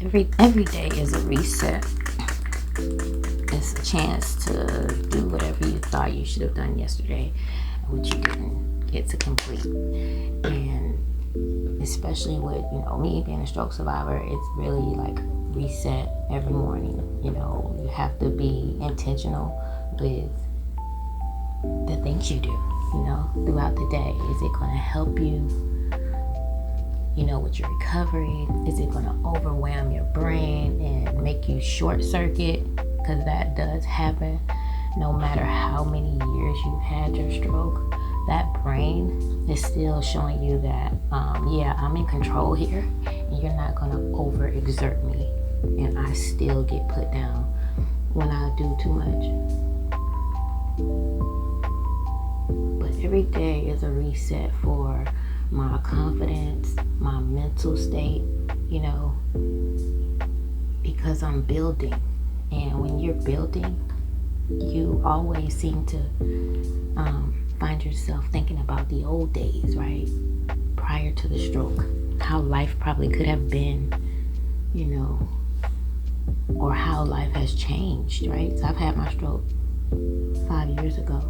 Every day is a reset. It's a chance to do whatever you thought you should have done yesterday, which you didn't get to complete. And especially with, me being a stroke survivor, it's really like reset every morning. You have to be intentional with the things you do, throughout the day. Is it going to help you, with your recovery? Is it going to overwhelm your brain and make you short circuit? Because that does happen. No matter how many years you've had your stroke, that brain is still showing you that, I'm in control here, and you're not going to overexert me. And I still get put down when I do too much. But every day is a reset for my confidence, my mental state, because I'm building. And when you're building, you always seem to find yourself thinking about the old days, right? Prior to the stroke, how life probably could have been, or how life has changed, right? So I've had my stroke 5 years ago,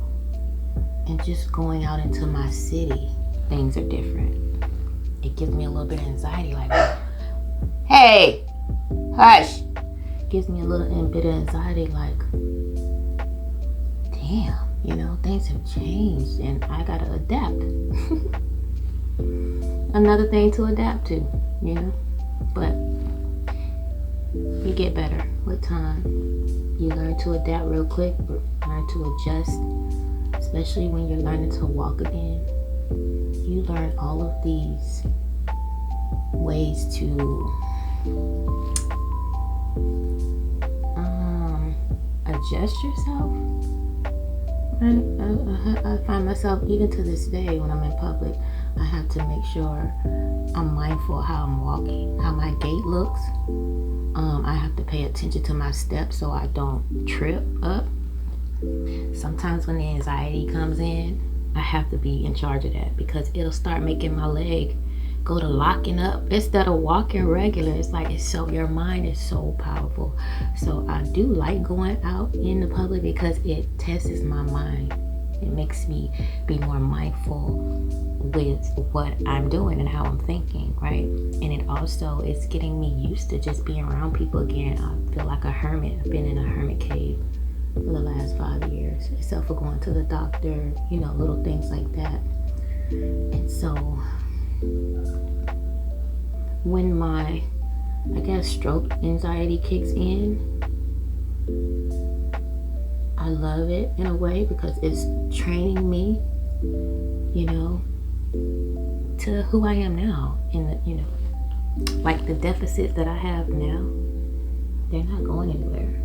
and just going out into my city, things are different. It gives me a little bit of anxiety, like, hey, hush. Gives me a little bit of anxiety, like, damn, things have changed and I gotta adapt. Another thing to adapt to, but you get better with time. You learn to adapt real quick, learn to adjust, especially when you're learning to walk again. You learn all of these ways to adjust yourself. I find myself, even to this day, when I'm in public, I have to make sure I'm mindful of how I'm walking, how my gait looks. I have to pay attention to my steps so I don't trip up. Sometimes when the anxiety comes in, I have to be in charge of that, because it'll start making my leg go to locking up instead of walking regular. It's like, your mind is so powerful. So I do like going out in the public because it tests my mind. It makes me be more mindful with what I'm doing and how I'm thinking, right? And it also is getting me used to just being around people again. I feel like a hermit. I've been in a hermit cave for the last 5 years, except for going to the doctor, little things like that. And so when my, stroke anxiety kicks in, I love it in a way, because it's training me, to who I am now. And like the deficits that I have now, they're not going anywhere.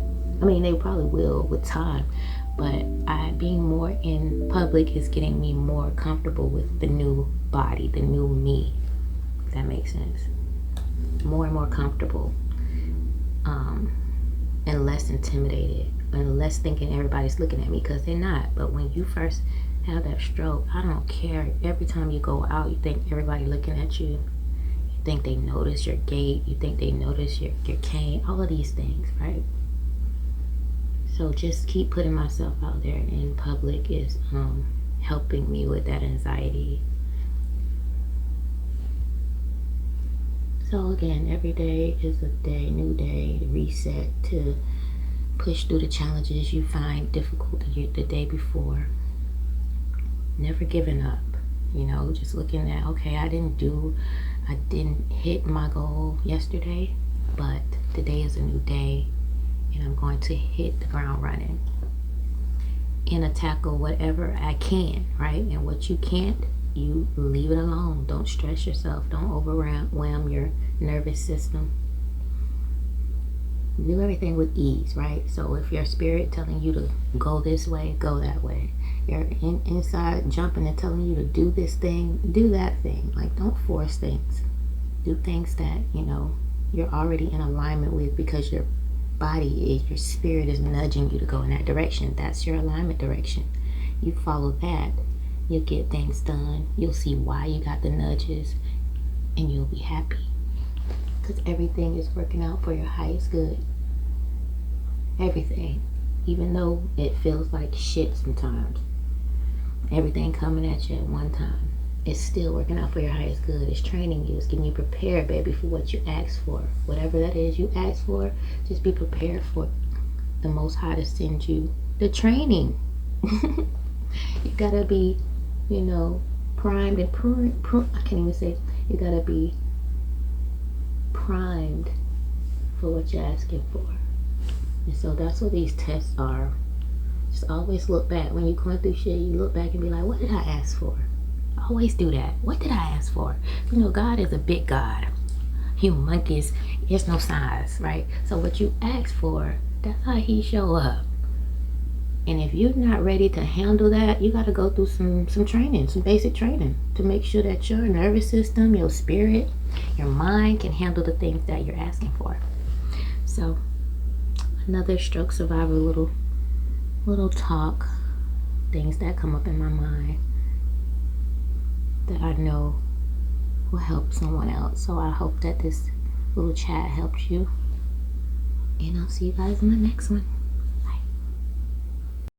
I mean, they probably will with time, but being more in public is getting me more comfortable with the new body, the new me, if that makes sense. More and more comfortable, and less intimidated, and less thinking everybody's looking at me, because they're not. But when you first have that stroke, I don't care. Every time you go out, you think everybody looking at you. You think they notice your gait. You think they notice your cane. All of these things, right? So just keep putting myself out there in public is helping me with that anxiety. So again, every day is a day, new day, to reset, to push through the challenges you find difficult the day before. Never giving up, just looking at, okay, I didn't hit my goal yesterday, but today is a new day, and I'm going to hit the ground running and tackle whatever I can, right? And what you can't, you leave it alone. Don't stress yourself. Don't overwhelm your nervous system. Do everything with ease, right? So if your spirit telling you to go this way, go that way. You're inside jumping and telling you to do this thing, do that thing. Like, don't force things. Do things that, you're already in alignment with, because your spirit is nudging you to go in that direction. That's your alignment direction. You follow that, you'll get things done. You'll see why you got the nudges, and you'll be happy. because everything is working out for your highest good. Everything. Even though it feels like shit sometimes. Everything coming at you at one time. It's still working out for your highest good. It's training you. It's getting you prepared, baby, for what you asked for. Whatever that is you asked for, just be prepared for the Most High to send you the training. You gotta be, primed and I can't even say. You gotta be primed for what you're asking for. And so that's what these tests are. Just always look back. When you're going through shit, you look back and be like, what did I ask for? Always do that. What did I ask for? God is a big God. Humongous. There's no size, right? So what you ask for, that's how he show up. And if you're not ready to handle that, you got to go through some training, some basic training to make sure that your nervous system, your spirit, your mind can handle the things that you're asking for. So another stroke survivor little talk, things that come up in my mind that I know will help someone else. So I hope that this little chat helped you, and I'll see you guys in the next one.